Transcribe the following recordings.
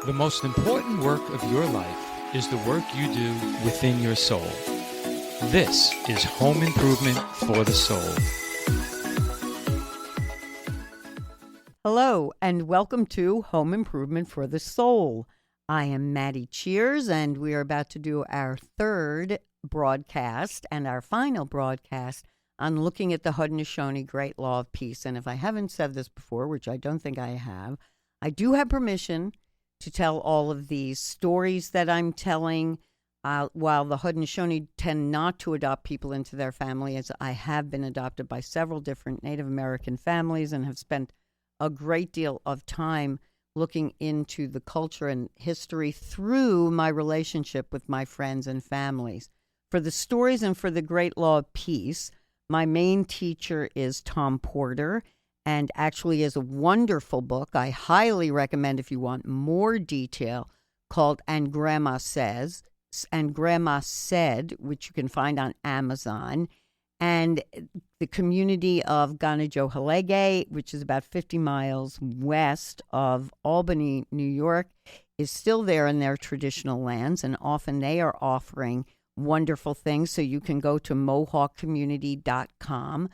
The most important work of your life is the work you do within your soul. This is Home Improvement for the Soul. Hello, and welcome to Home Improvement for the Soul. I am Maddie Cheers, and we are about to do our third broadcast and our final broadcast on looking at the Haudenosaunee Great Law of Peace. And if I haven't said this before, which I don't think I have, I do have permission to tell all of these stories that I'm telling. While the Haudenosaunee tend not to adopt people into their family, as I have been adopted by several different Native American families and have spent a great deal of time looking into the culture and history through my relationship with my friends and families. For the stories and for the Great Law of Peace, my main teacher is Tom Porter, and actually is a wonderful book I highly recommend if you want more detail, called And Grandma Says, and Grandma Said, which you can find on Amazon. And the community of Ganajohalegay, which is about 50 miles west of Albany, New York, is still there in their traditional lands, and often they are offering wonderful things. So you can go to mohawkcommunity.com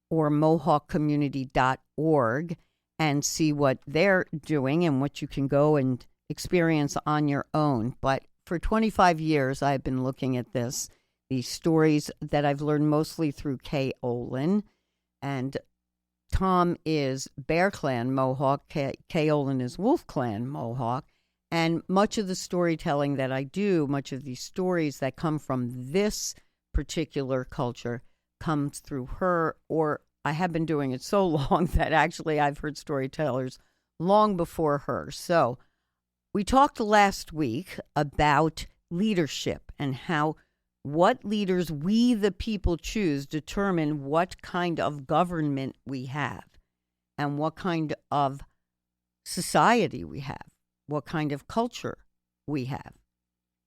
or mohawkcommunity.org and see what they're doing and what you can go and experience on your own. But for 25 years, I've been looking at this, these stories that I've learned mostly through Kay Olin. And Tom is Bear Clan Mohawk, Kay Olin is Wolf Clan Mohawk. And much of the storytelling that I do, much of these stories that come from this particular culture comes through her, or I have been doing it so long that actually I've heard storytellers long before her. So we talked last week about leadership and how what leaders we, the people, choose determine what kind of government we have and what kind of society we have, what kind of culture we have.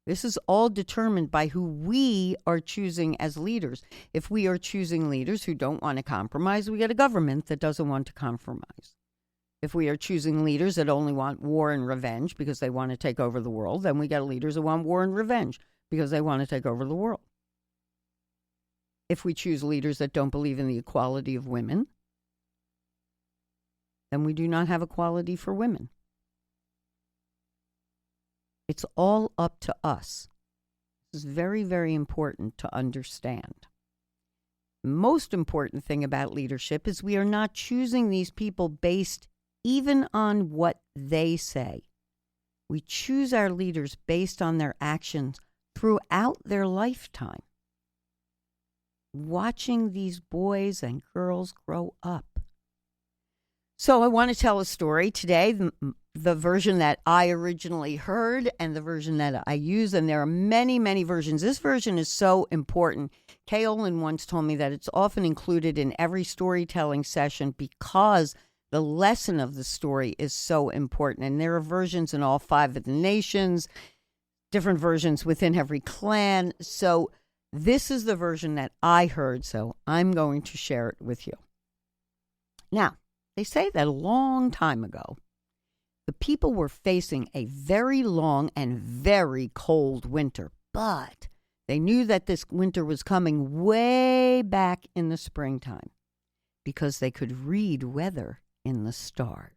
This is all determined by who we are choosing as leaders. If we are choosing leaders who don't want to compromise, we get a government that doesn't want to compromise. If we are choosing leaders that only want war and revenge because they want to take over the world, then we get leaders who want war and revenge because they want to take over the world. If we choose leaders that don't believe in the equality of women, then we do not have equality for women. It's all up to us. This is very, very important to understand. Most important thing about leadership is we are not choosing these people based even on what they say. We choose our leaders based on their actions throughout their lifetime. Watching these boys and girls grow up. So I want to tell a story today, the version that I originally heard and the version that I use, and there are many, many versions. This version is so important. Kay Olin once told me that it's often included in every storytelling session because the lesson of the story is so important. And there are versions in all 5 of the nations, different versions within every clan. So this is the version that I heard, so I'm going to share it with you. Now, they say that a long time ago, the people were facing a very long and very cold winter, but they knew that this winter was coming way back in the springtime because they could read weather in the stars.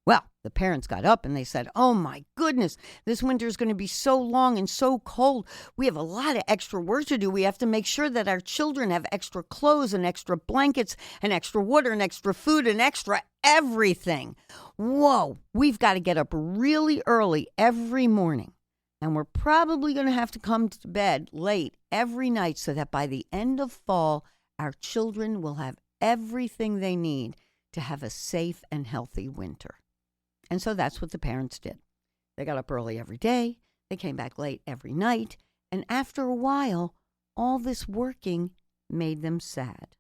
Well, the parents got up and they said, "Oh my goodness, this winter is going to be so long and so cold. We have a lot of extra work to do. We have to make sure that our children have extra clothes and extra blankets and extra water and extra food and extra everything. Whoa, we've got to get up really early every morning. And we're probably going to have to come to bed late every night so that by the end of fall, our children will have everything they need to have a safe and healthy winter." And so that's what the parents did. They got up early every day. They came back late every night. And after a while, all this working made them sad.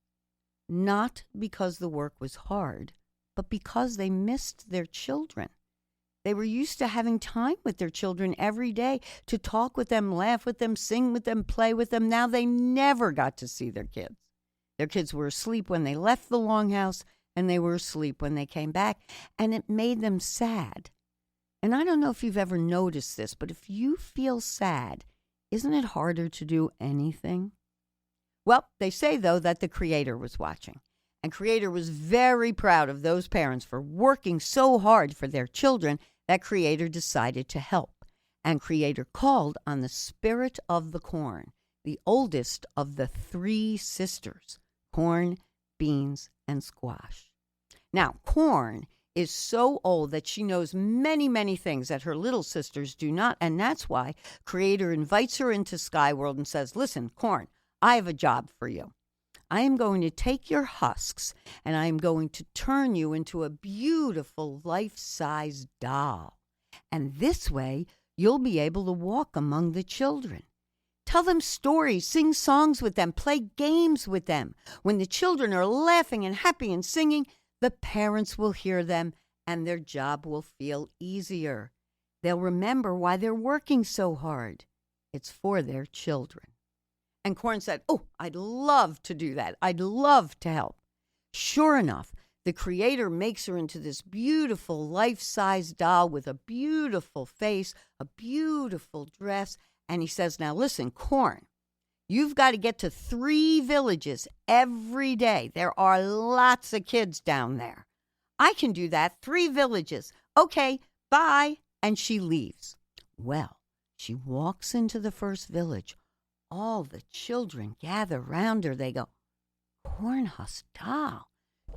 Not because the work was hard, but because they missed their children. They were used to having time with their children every day, to talk with them, laugh with them, sing with them, play with them. Now they never got to see their kids. Their kids were asleep when they left the longhouse, and they were asleep when they came back, and it made them sad. And I don't know if you've ever noticed this, but if you feel sad, isn't it harder to do anything? Well, they say, though, that the Creator was watching. And Creator was very proud of those parents for working so hard for their children that Creator decided to help. And Creator called on the spirit of the corn, the oldest of the 3 sisters, corn, beans, and squash. Now, corn is so old that she knows many, many things that her little sisters do not, and that's why Creator invites her into Sky World and says, listen, corn, I have a job for you. I am going to take your husks and I am going to turn you into a beautiful life-size doll. And this way, you'll be able to walk among the children. Tell them stories, sing songs with them, play games with them. When the children are laughing and happy and singing, the parents will hear them and their job will feel easier. They'll remember why they're working so hard. It's for their children. And Corn said, oh, I'd love to do that. I'd love to help. Sure enough, the Creator makes her into this beautiful life-size doll with a beautiful face, a beautiful dress. And he says, now listen, Corn, you've got to get to 3 villages every day. There are lots of kids down there. I can do that, 3 villages. Okay, bye. And she leaves. Well, she walks into the first village. All the children gather round her. They go, Cornhusk doll,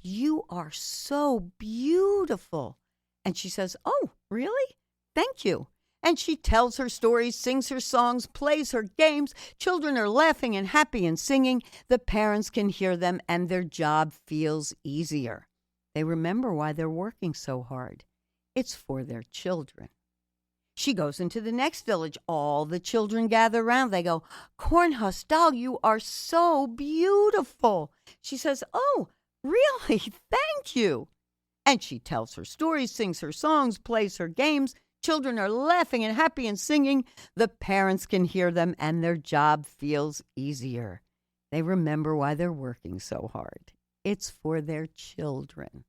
you are so beautiful. And she says, oh, really? Thank you. And she tells her stories, sings her songs, plays her games. Children are laughing and happy and singing. The parents can hear them and their job feels easier. They remember why they're working so hard. It's for their children. She goes into the next village. All the children gather around. They go, Cornhusk doll, you are so beautiful. She says, oh, really? Thank you. And she tells her stories, sings her songs, plays her games. Children are laughing and happy and singing. The parents can hear them and their job feels easier. They remember why they're working so hard. It's for their children.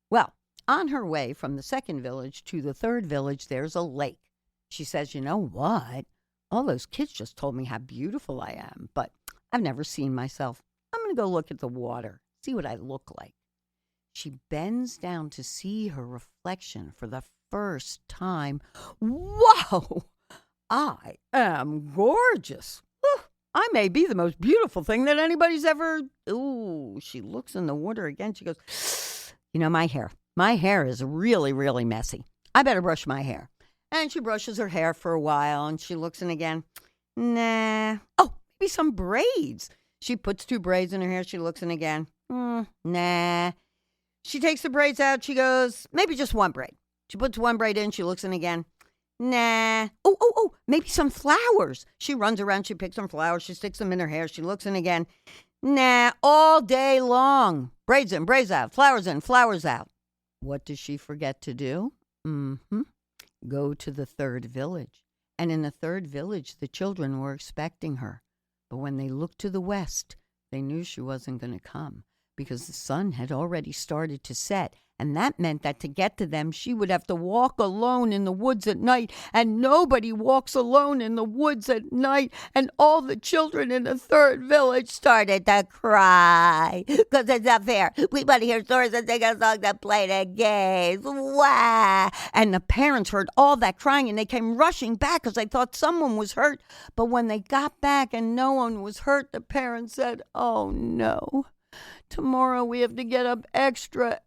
Well, on her way from the second village to the third village, there's a lake. She says, you know what? All those kids just told me how beautiful I am, but I've never seen myself. I'm going to go look at the water, see what I look like. She bends down to see her reflection for the first time. Whoa! I am gorgeous. I may be the most beautiful thing that anybody's ever... Ooh, she looks in the water again. She goes, you know, my hair is really, really messy. I better brush my hair. And she brushes her hair for a while, and she looks in again. Nah. Oh, maybe some braids. She puts 2 braids in her hair. She looks in again. Nah. She takes the braids out. She goes, maybe just 1 braid. She puts 1 braid in. She looks in again. Nah. Oh, maybe some flowers. She runs around. She picks some flowers. She sticks them in her hair. She looks in again. Nah, all day long. Braids in, braids out. Flowers in, flowers out. What does she forget to do? Go to the third village. And in the third village, the children were expecting her. But when they looked to the west, they knew she wasn't going to come because the sun had already started to set. And that meant that to get to them, she would have to walk alone in the woods at night. And nobody walks alone in the woods at night. And all the children in the third village started to cry because it's not fair. We want to hear stories and sing a song and play the games. Wah! And the parents heard all that crying and they came rushing back because they thought someone was hurt. But when they got back and no one was hurt, the parents said, oh no. Tomorrow we have to get up extra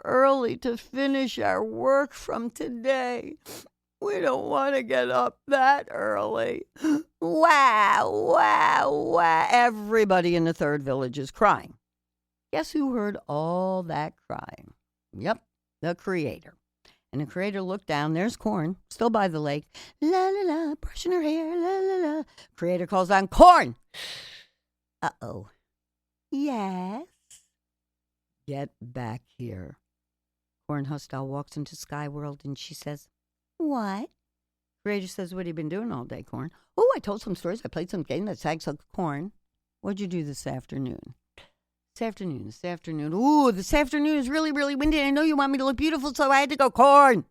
early to finish our work from today. We don't want to get up that early. Wow. Everybody in the third village is crying. Guess who heard all that crying? Yep, the Creator. And the Creator looked down. There's Corn, still by the lake. La, la, la, brushing her hair. La, la, la. Creator calls down, Corn! Uh-oh. Yes? Get back here. Cornhusk doll walks into Sky World and she says, what? Creator says, what have you been doing all day, Corn? Oh, I told some stories. I played some games. I sang some Corn. What'd you do this afternoon? This afternoon. Ooh, this afternoon is really, really windy. I know you want me to look beautiful, so I had to go, Corn.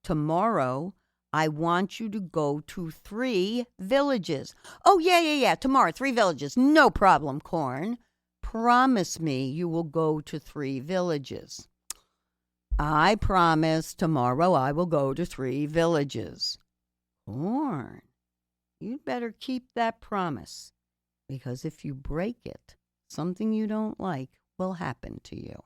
Tomorrow, I want you to go to 3 villages. Oh, yeah. Tomorrow, 3 villages. No problem, Corn. Promise me you will go to 3 villages. I promise tomorrow I will go to 3 villages. Corn, you'd better keep that promise, because if you break it, something you don't like will happen to you.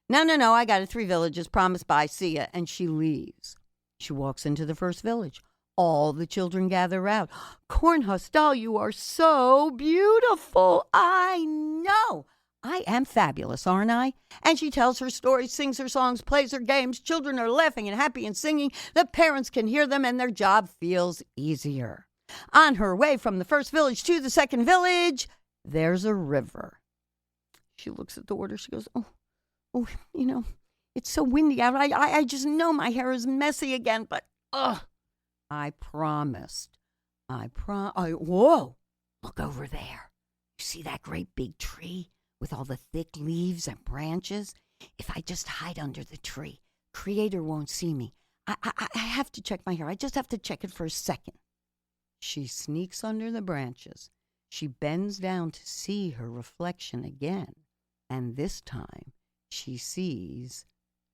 No, I got it. 3 villages. Promise, bye, see ya. And she leaves. She walks into the first village. All the children gather round. Cornhusk doll, you are so beautiful. I know. I am fabulous, aren't I? And she tells her stories, sings her songs, plays her games. Children are laughing and happy and singing. The parents can hear them and their job feels easier. On her way from the first village to the second village, there's a river. She looks at the water. She goes, oh, it's so windy out. I just know my hair is messy again, but I promised. Whoa, look over there. You see that great big tree with all the thick leaves and branches? If I just hide under the tree, Creator won't see me. I have to check my hair. I just have to check it for a second. She sneaks under the branches. She bends down to see her reflection again, and this time she sees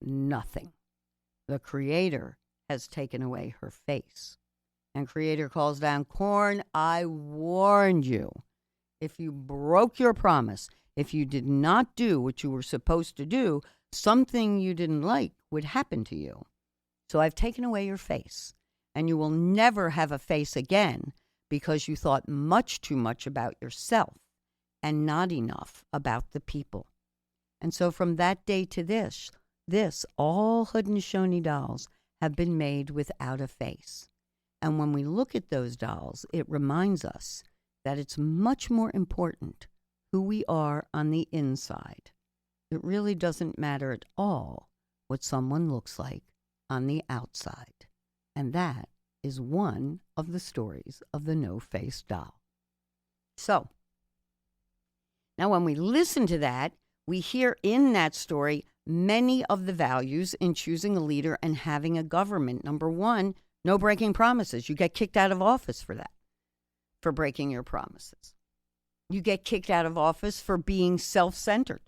nothing. The Creator has taken away her face. And Creator calls down, Corn, I warned you. If you broke your promise, if you did not do what you were supposed to do, something you didn't like would happen to you. So I've taken away your face, and you will never have a face again because you thought much too much about yourself and not enough about the people. And so from that day to this, all Haudenosaunee dolls have been made without a face. And when we look at those dolls, it reminds us that it's much more important who we are on the inside. It really doesn't matter at all what someone looks like on the outside. And that is one of the stories of the no-face doll. So, now when we listen to that, we hear in that story many of the values in choosing a leader and having a government. Number 1, no breaking promises. You get kicked out of office for that, for breaking your promises. You get kicked out of office for being self-centered,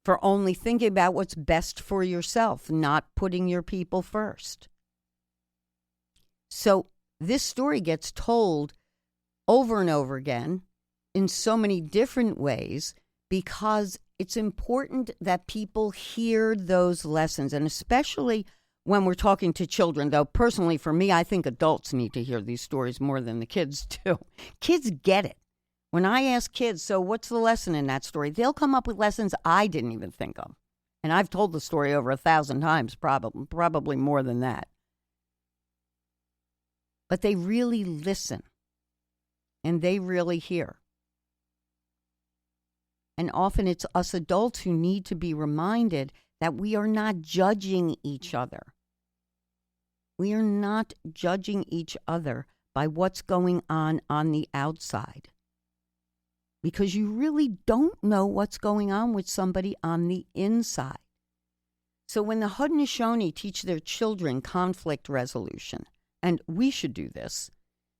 for only thinking about what's best for yourself, not putting your people first. So this story gets told over and over again in so many different ways because it's important that people hear those lessons, and especially when we're talking to children, though personally for me, I think adults need to hear these stories more than the kids do. Kids get it. When I ask kids, so what's the lesson in that story? They'll come up with lessons I didn't even think of. And I've told the story over 1,000 times, probably more than that. But they really listen, and they really hear. And often it's us adults who need to be reminded that we are not judging each other. We are not judging each other by what's going on the outside. Because you really don't know what's going on with somebody on the inside. So when the Haudenosaunee teach their children conflict resolution, and we should do this,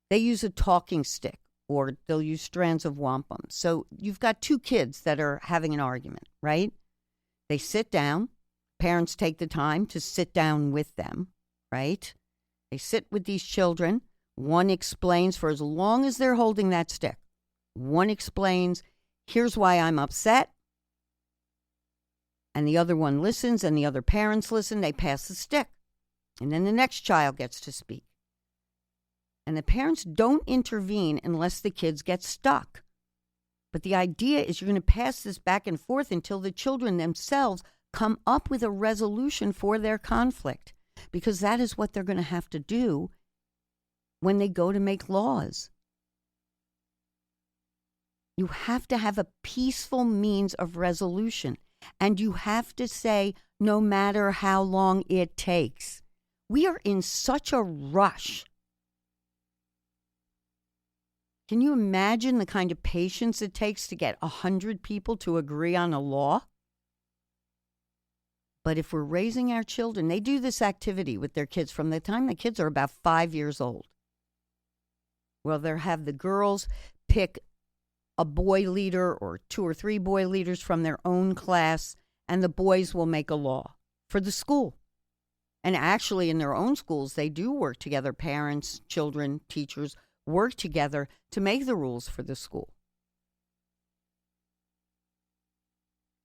they use a talking stick or they'll use strands of wampum. So you've got 2 kids that are having an argument, right? They sit down. Parents take the time to sit down with them, right? They sit with these children. One explains for as long as they're holding that stick. One explains, here's why I'm upset. And the other one listens, and the other parents listen. They pass the stick. And then the next child gets to speak. And the parents don't intervene unless the kids get stuck. But the idea is you're going to pass this back and forth until the children themselves come up with a resolution for their conflict, because that is what they're going to have to do when they go to make laws. You have to have a peaceful means of resolution, and you have to say, no matter how long it takes. We are in such a rush. Can you imagine the kind of patience it takes to get 100 people to agree on a law? But if we're raising our children, they do this activity with their kids from the time the kids are about 5 years old. Well, they'll have the girls pick a boy leader or 2 or 3 boy leaders from their own class, and the boys will make a law for the school. And actually, in their own schools, they do work together. Parents, children, teachers work together to make the rules for the school.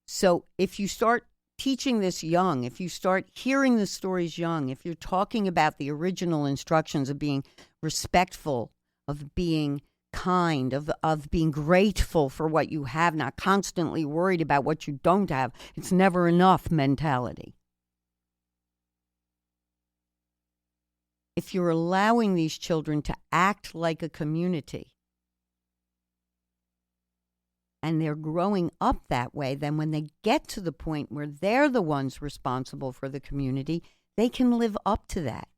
So if you start teaching this young, if you start hearing the stories young, if you're talking about the original instructions of being respectful, of being kind, of being grateful for what you have, not constantly worried about what you don't have, it's never enough mentality. If you're allowing these children to act like a community, and they're growing up that way, then when they get to the point where they're the ones responsible for the community, they can live up to that.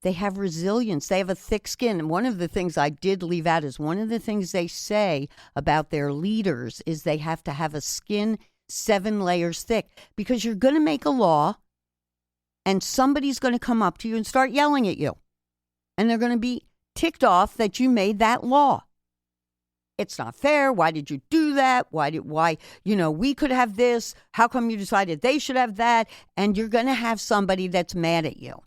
They have resilience. They have a thick skin. And one of the things I did leave out is one of the things they say about their leaders is they have to have a skin 7 layers thick, because you're going to make a law and somebody's going to come up to you and start yelling at you. And they're going to be ticked off that you made that law. It's not fair. Why did you do that? Why, we could have this. How come you decided they should have that? And you're going to have somebody that's mad at you.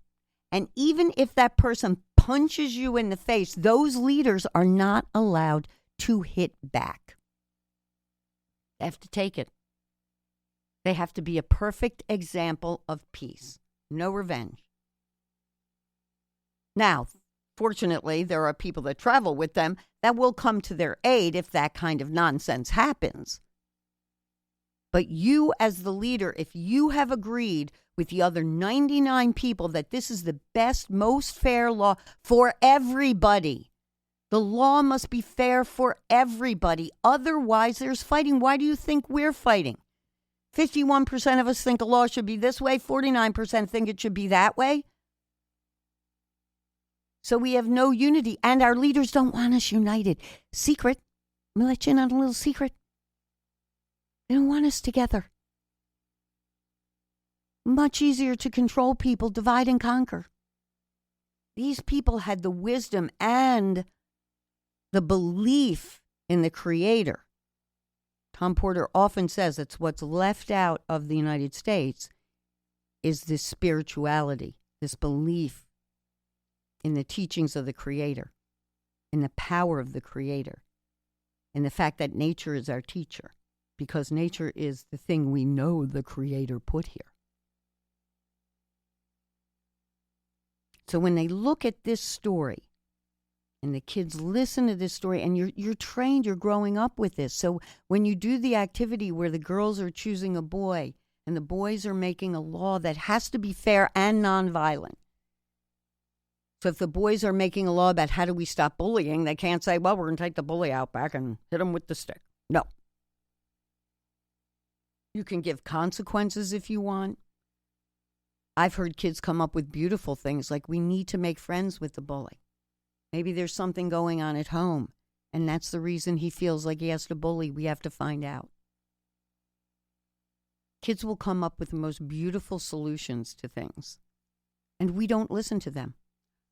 And even if that person punches you in the face, those leaders are not allowed to hit back. They have to take it. They have to be a perfect example of peace. No revenge. Now, fortunately, there are people that travel with them that will come to their aid if that kind of nonsense happens. But you, as the leader, if you have agreed with the other 99 people that this is the best, most fair law for everybody, the law must be fair for everybody. Otherwise, there's fighting. Why do you think we're fighting? 51% of us think a law should be this way. 49% think it should be that way. So we have no unity, and our leaders don't want us united. Secret. I'm going to let you in on a little secret. They don't want us together. Much easier to control people, divide and conquer. These people had the wisdom and the belief in the Creator. Tom Porter often says it's what's left out of the United States is this spirituality, this belief in the teachings of the Creator, in the power of the Creator, in the fact that nature is our teacher, because nature is the thing we know the Creator put here. So when they look at this story, and the kids listen to this story, and you're trained, you're growing up with this. So when you do the activity where the girls are choosing a boy, and the boys are making a law that has to be fair and nonviolent. So if the boys are making a law about how do we stop bullying, they can't say, well, we're going to take the bully out back and hit him with the stick. No. You can give consequences if you want. I've heard kids come up with beautiful things like we need to make friends with the bully. Maybe there's something going on at home, and that's the reason he feels like he has to bully. We have to find out. Kids will come up with the most beautiful solutions to things, and we don't listen to them.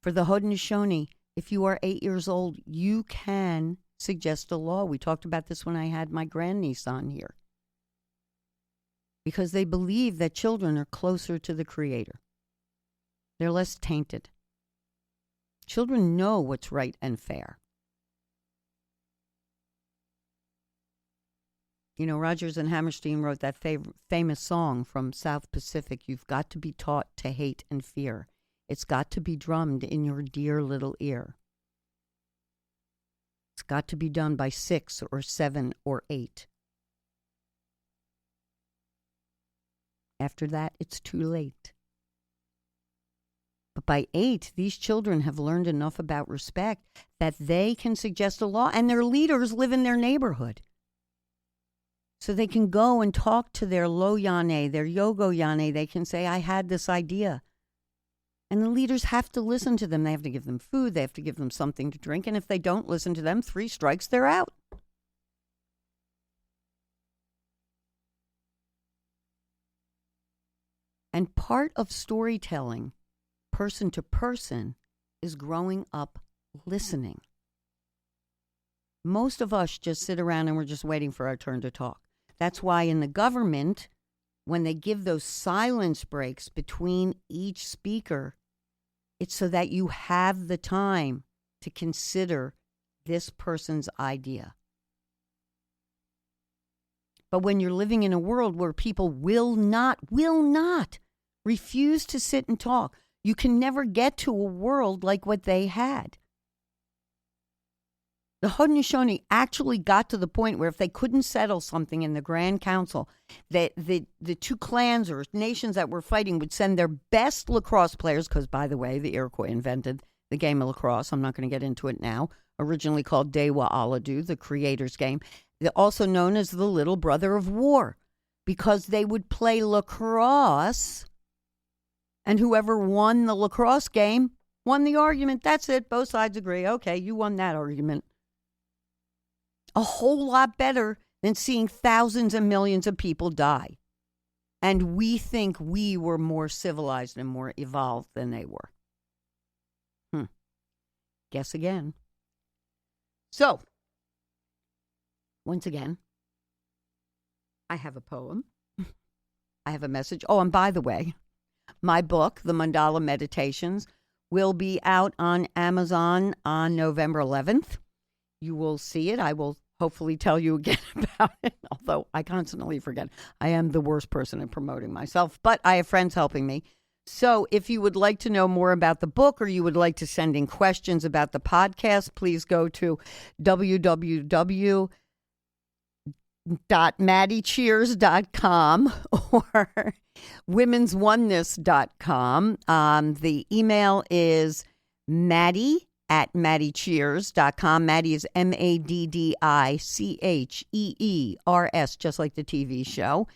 For the Haudenosaunee, if you are 8 years old, you can suggest a law. We talked about this when I had my grandniece on here. Because they believe that children are closer to the Creator. They're less tainted. Children know what's right and fair. You know, Rodgers and Hammerstein wrote that famous song from South Pacific, "You've got to be taught to hate and fear. It's got to be drummed in your dear little ear. It's got to be done by 6 or 7 or 8. After that, it's too late." But by 8, these children have learned enough about respect that they can suggest a law, and their leaders live in their neighborhood. So they can go and talk to their Loyane, their Yogoyane. They can say, I had this idea. And the leaders have to listen to them. They have to give them food. They have to give them something to drink. And if they don't listen to them, 3 strikes, they're out. And part of storytelling, person to person, is growing up listening. Most of us just sit around and we're just waiting for our turn to talk. That's why in the government, when they give those silence breaks between each speaker, it's so that you have the time to consider this person's idea. But when you're living in a world where people will not refuse to sit and talk, you can never get to a world like what they had. The Haudenosaunee actually got to the point where if they couldn't settle something in the Grand Council, that the two clans or nations that were fighting would send their best lacrosse players, because, by the way, the Iroquois invented the game of lacrosse. I'm not going to get into it now. Originally called Dewa Aladu, the creator's game. They're also known as the little brother of war, because they would play lacrosse, and whoever won the lacrosse game won the argument. That's it. Both sides agree. Okay, you won that argument. A whole lot better than seeing thousands and millions of people die. And we think we were more civilized and more evolved than they were. Guess again. So, once again, I have a poem. I have a message. Oh, and by the way, my book, The Mandala Meditations, will be out on Amazon on November 11th. You will see it. I will hopefully tell you again about it, although I constantly forget. I am the worst person at promoting myself, but I have friends helping me. So if you would like to know more about the book, or you would like to send in questions about the podcast, please go to www.maddiecheers.com or womensoneness.com. The email is Maddie@maddiecheers.com. Maddie is MADDICHEERS, just like the TV show.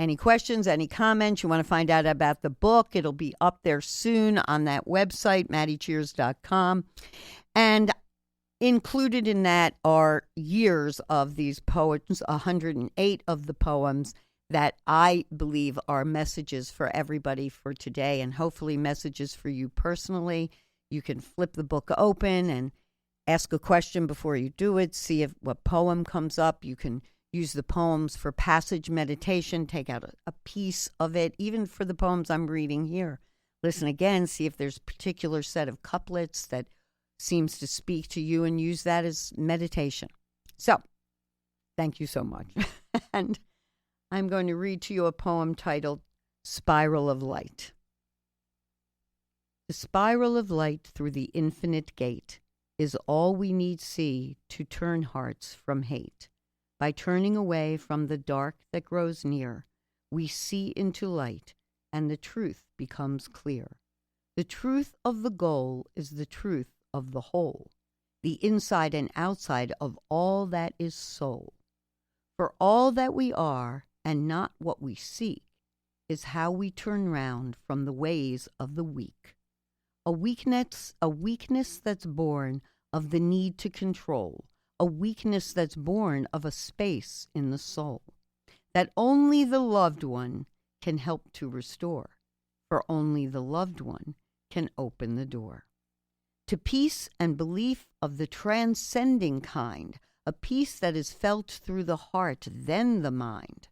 Any questions, any comments, you want to find out about the book, it'll be up there soon on that website, maddiecheers.com. And included in that are years of these poems, 108 of the poems that I believe are messages for everybody for today, and hopefully messages for you personally. You can flip the book open and ask a question before you do it, see if what poem comes up. You can use the poems for passage meditation, take out a piece of it, even for the poems I'm reading here. Listen again, see if there's a particular set of couplets that seems to speak to you, and use that as meditation. So, thank you so much. And I'm going to read to you a poem titled Spiral of Light. The spiral of light through the infinite gate is all we need see to turn hearts from hate. By turning away from the dark that grows near, we see into light, and the truth becomes clear. The truth of the goal is the truth of the whole, the inside and outside of all that is soul. For all that we are, and not what we seek, is how we turn round from the ways of the weak. A weakness that's born of the need to control, a weakness that's born of a space in the soul, that only the loved one can help to restore, for only the loved one can open the door. To peace and belief of the transcending kind, a peace that is felt through the heart, then the mind.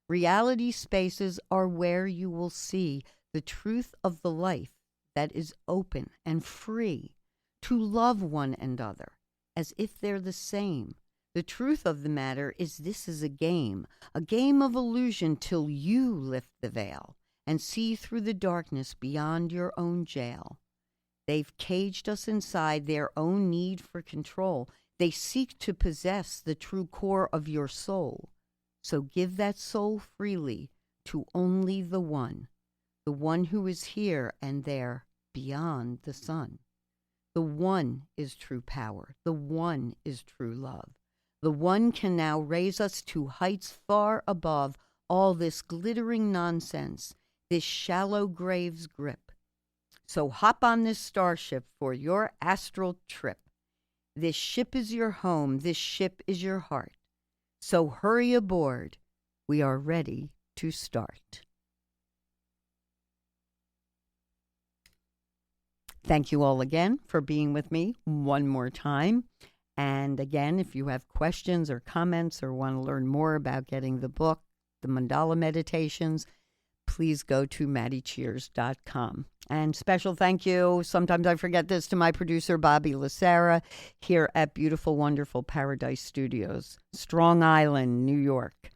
Reality spaces are where you will see the truth of the life that is open and free, to love one another as if they're the same. The truth of the matter is this is a game of illusion till you lift the veil and see through the darkness beyond your own jail. They've caged us inside their own need for control. They seek to possess the true core of your soul. So give that soul freely to only the one who is here and there beyond the sun. The one is true power. The one is true love. The one can now raise us to heights far above all this glittering nonsense, this shallow grave's grip. So hop on this starship for your astral trip. This ship is your home. This ship is your heart. So hurry aboard. We are ready to start. Thank you all again for being with me one more time. And again, if you have questions or comments or want to learn more about getting the book, The Mandala Meditations, please go to MaddieCheers.com. And special thank you, sometimes I forget this, to my producer, Bobby Lacera, here at Beautiful, Wonderful Paradise Studios, Strong Island, New York.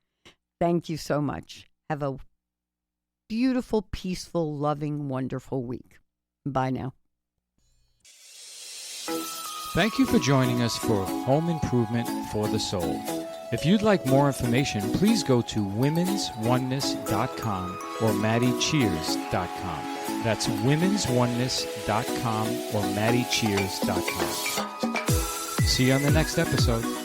Thank you so much. Have a beautiful, peaceful, loving, wonderful week. Bye now. Thank you for joining us for Home Improvement for the Soul. If you'd like more information, please go to womensoneness.com or MaddieCheers.com. That's womensoneness.com or MaddieCheers.com. See you on the next episode.